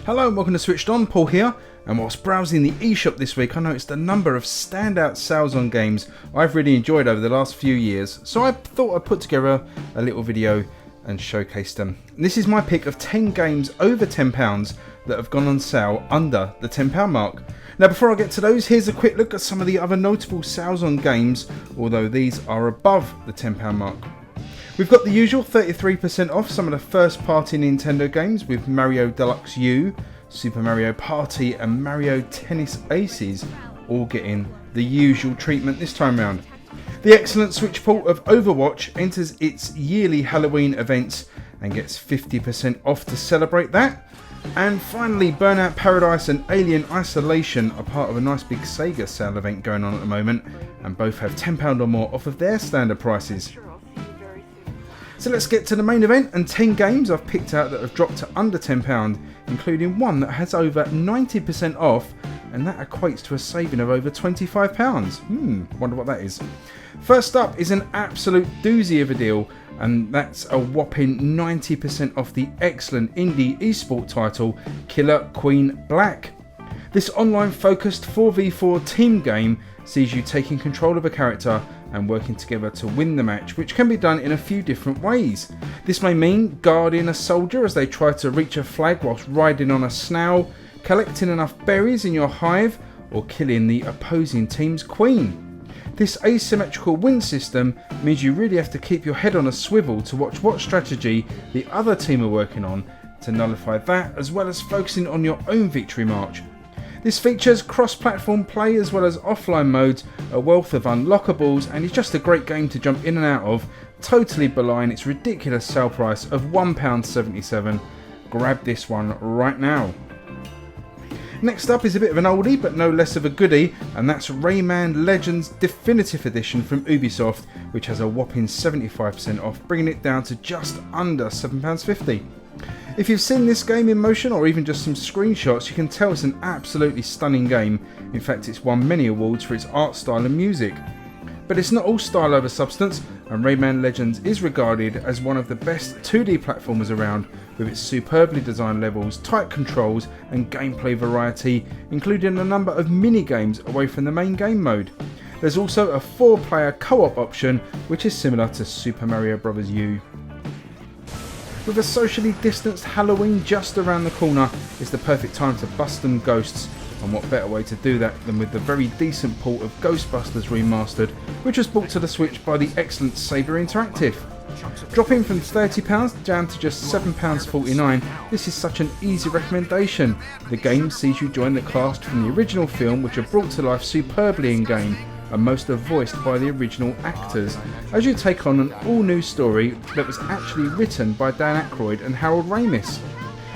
Hello and welcome to Switched On, Paul here, and whilst browsing the eShop this week I noticed a number of standout sales on games I've really enjoyed over the last few years, so I thought I'd put together a little video and showcase them. This is my pick of 10 games over £10 that have gone on sale under the £10 mark. Now before I get to those, here's a quick look at some of the other notable sales on games, although these are above the £10 mark. We've got the usual 33% off some of the first party Nintendo games with Mario Deluxe U, Super Mario Party and Mario Tennis Aces all getting the usual treatment this time round. The excellent Switch port of Overwatch enters its yearly Halloween events and gets 50% off to celebrate that. And finally, Burnout Paradise and Alien Isolation are part of a nice big Sega sale event going on at the moment, and both have £10 or more off of their standard prices. So let's get to the main event and 10 games I've picked out that have dropped to under £10, including one that has over 90% off, and that equates to a saving of over £25. Wonder what that is. First up is an absolute doozy of a deal, and that's a whopping 90% off the excellent indie esport title Killer Queen Black. This online focused 4v4 team game sees you taking control of a character and working together to win the match, which can be done in a few different ways. This may mean guarding a soldier as they try to reach a flag whilst riding on a snail, collecting enough berries in your hive, or killing the opposing team's queen. This asymmetrical win system means you really have to keep your head on a swivel to watch what strategy the other team are working on to nullify that, as well as focusing on your own victory march. This features cross-platform play as well as offline modes, a wealth of unlockables, and is just a great game to jump in and out of, totally belying its ridiculous sale price of £1.77. Grab this one right now. Next up is a bit of an oldie but no less of a goodie, and that's Rayman Legends Definitive Edition from Ubisoft, which has a whopping 75% off, bringing it down to just under £7.50. If you've seen this game in motion or even just some screenshots, you can tell it's an absolutely stunning game. In fact, it's won many awards for its art style and music. But it's not all style over substance, and Rayman Legends is regarded as one of the best 2D platformers around, with its superbly designed levels, tight controls and gameplay variety, including a number of mini-games away from the main game mode. There's also a 4-player co-op option, which is similar to Super Mario Bros. U. With a socially distanced Halloween just around the corner, it's the perfect time to bust them ghosts, and what better way to do that than with the very decent port of Ghostbusters Remastered, which was brought to the Switch by the excellent Saber Interactive. Dropping from £30 down to just £7.49, this is such an easy recommendation. The game sees you join the cast from the original film, which are brought to life superbly in game, and most are voiced by the original actors, as you take on an all-new story that was actually written by Dan Aykroyd and Harold Ramis.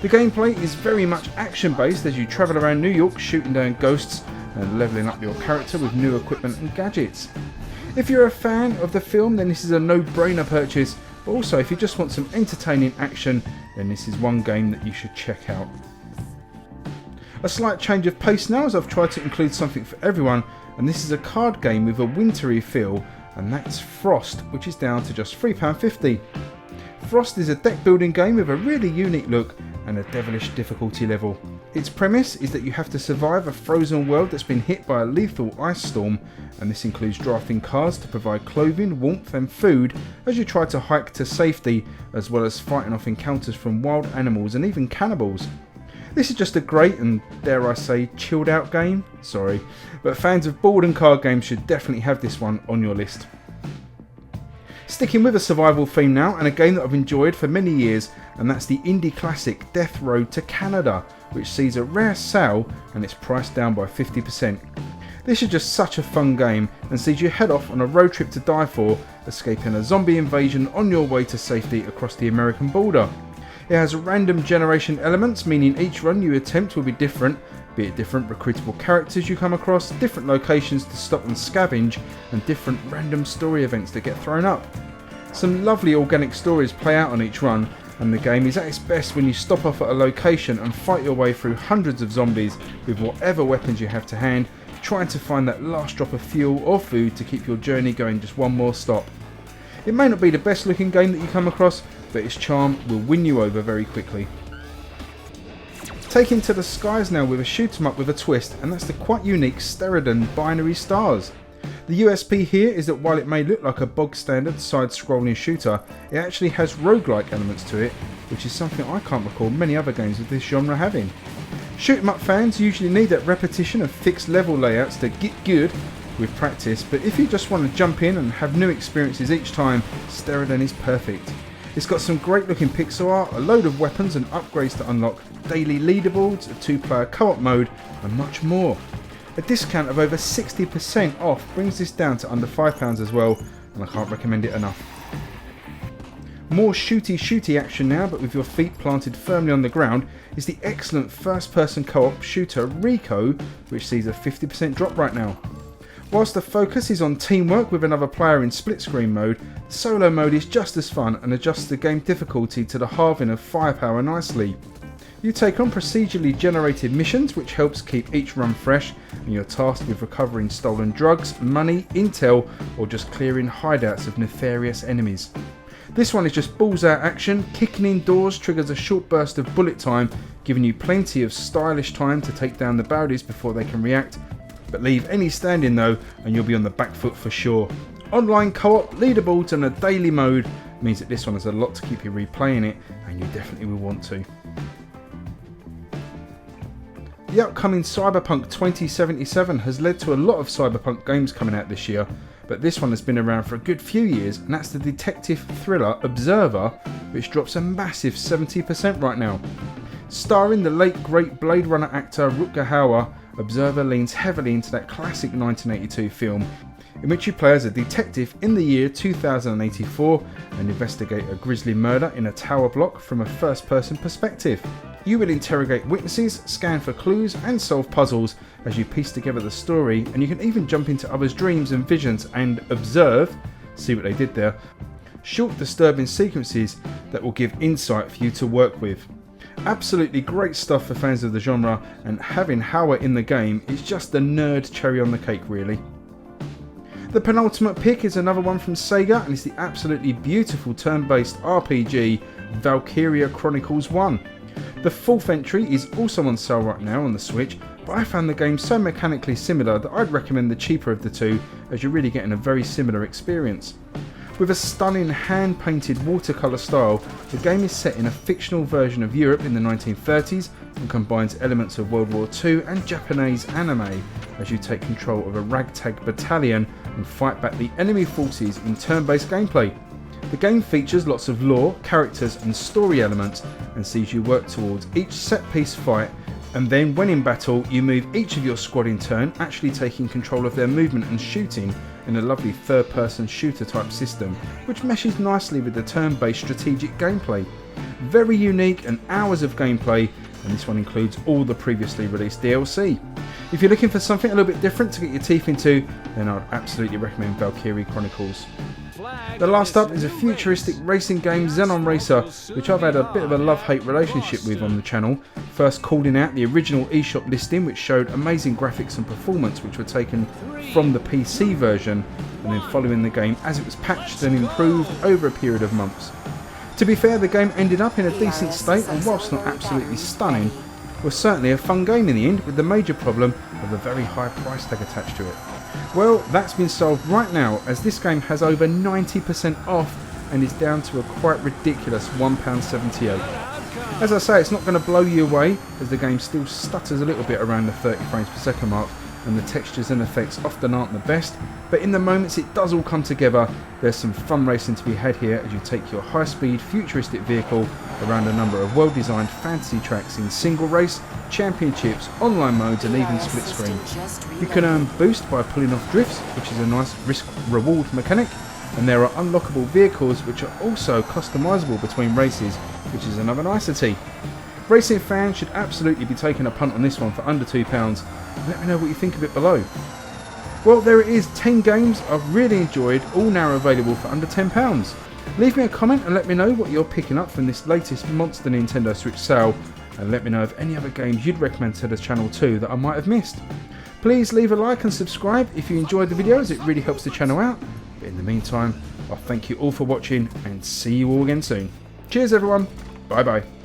The gameplay is very much action-based as you travel around New York shooting down ghosts and levelling up your character with new equipment and gadgets. If you're a fan of the film, then this is a no-brainer purchase, but also if you just want some entertaining action, then this is one game that you should check out. A slight change of pace now, as I've tried to include something for everyone, and this is a card game with a wintry feel, and that's Frost, which is down to just £3.50. Frost is a deck building game with a really unique look and a devilish difficulty level. Its premise is that you have to survive a frozen world that's been hit by a lethal ice storm, and this includes drafting cards to provide clothing, warmth and food as you try to hike to safety, as well as fighting off encounters from wild animals and even cannibals. This is just a great and, dare I say, chilled out game? Sorry, but fans of board and card games should definitely have this one on your list. Sticking with a survival theme now, and a game that I've enjoyed for many years, and that's the indie classic Death Road to Canada, which sees a rare sale and it's priced down by 50%. This is just such a fun game and sees you head off on a road trip to die for, escaping a zombie invasion on your way to safety across the American border. It has random generation elements, meaning each run you attempt will be different, be it different recruitable characters you come across, different locations to stop and scavenge, and different random story events that get thrown up. Some lovely organic stories play out on each run, and the game is at its best when you stop off at a location and fight your way through hundreds of zombies with whatever weapons you have to hand, trying to find that last drop of fuel or food to keep your journey going just one more stop. It may not be the best looking game that you come across, but its charm will win you over very quickly. Taking to the skies now with a shoot 'em up with a twist, and that's the quite unique steron binary stars. The USP here is that while it may look like a bog standard side-scrolling shooter, it actually has roguelike elements to it, which is something I can't recall many other games of this genre having. Shoot 'em up fans usually need that repetition of fixed level layouts to get good with practice, but if you just want to jump in and have new experiences each time, steron is perfect. It's got some great looking pixel art, a load of weapons and upgrades to unlock, daily leaderboards, a 2-player co-op mode and much more. A discount of over 60% off brings this down to under £5 as well, and I can't recommend it enough. More shooty action now, but with your feet planted firmly on the ground, is the excellent first person co-op shooter Ricoh, which sees a 50% drop right now. Whilst the focus is on teamwork with another player in split screen mode, the solo mode is just as fun and adjusts the game difficulty to the halving of firepower nicely. You take on procedurally generated missions, which helps keep each run fresh, and you're tasked with recovering stolen drugs, money, intel, or just clearing hideouts of nefarious enemies. This one is just balls out action. Kicking in doors triggers a short burst of bullet time, giving you plenty of stylish time to take down the baddies before they can react, but leave any standing though and you'll be on the back foot for sure. Online co-op, leaderboards and a daily mode means that this one has a lot to keep you replaying it, and you definitely will want to. The upcoming Cyberpunk 2077 has led to a lot of Cyberpunk games coming out this year, but this one has been around for a good few years, and that's the detective thriller Observer, which drops a massive 70% right now. Starring the late great Blade Runner actor Rutger Hauer, Observer leans heavily into that classic 1982 film, in which you play as a detective in the year 2084 and investigate a grisly murder in a tower block from a first-person perspective. You will interrogate witnesses, scan for clues and solve puzzles as you piece together the story, and you can even jump into others' dreams and visions and observe, see what they did there, short disturbing sequences that will give insight for you to work with. Absolutely great stuff for fans of the genre, and having Hauer in the game is just the nerd cherry on the cake really. The penultimate pick is another one from Sega, and it's the absolutely beautiful turn-based RPG Valkyrie Chronicles 1. The 4th entry is also on sale right now on the Switch, but I found the game so mechanically similar that I'd recommend the cheaper of the two, as you're really getting a very similar experience. With a stunning hand-painted watercolour style, the game is set in a fictional version of Europe in the 1930s and combines elements of World War II and Japanese anime as you take control of a ragtag battalion and fight back the enemy forces in turn-based gameplay. The game features lots of lore, characters and story elements, and sees you work towards each set-piece fight, and then when in battle you move each of your squad in turn, actually taking control of their movement and shooting in a lovely third-person shooter type system, which meshes nicely with the turn-based strategic gameplay. Very unique and hours of gameplay, and this one includes all the previously released DLC. If you're looking for something a little bit different to get your teeth into, then I'd absolutely recommend Valkyrie Chronicles. The last up is a futuristic racing game, Xenon Racer, which I've had a bit of a love-hate relationship with on the channel, first calling out the original eShop listing, which showed amazing graphics and performance which were taken from the PC version, and then following the game as it was patched and improved over a period of months. To be fair, the game ended up in a decent state, and whilst not absolutely stunning, was certainly a fun game in the end, with the major problem of a very high price tag attached to it. Well, that's been solved right now, as this game has over 90% off and is down to a quite ridiculous £1.78. As I say, it's not going to blow you away, as the game still stutters a little bit around the 30 frames per second mark, and the textures and effects often aren't the best, but in the moments it does all come together, there's some fun racing to be had here as you take your high-speed futuristic vehicle around a number of well-designed fantasy tracks in single race, championships, online modes and even split screen. You can earn boost by pulling off drifts, which is a nice risk-reward mechanic, and there are unlockable vehicles which are also customisable between races, which is another nicety. Racing fans should absolutely be taking a punt on this one for under £2. Let me know what you think of it below. Well, there it is, 10 games I've really enjoyed, all now available for under £10. Leave me a comment and let me know what you're picking up from this latest monster Nintendo Switch sale, and let me know of any other games you'd recommend to the channel too that I might have missed. Please leave a like and subscribe if you enjoyed the videos, it really helps the channel out. But in the meantime, I'll thank you all for watching and see you all again soon. Cheers everyone, bye bye.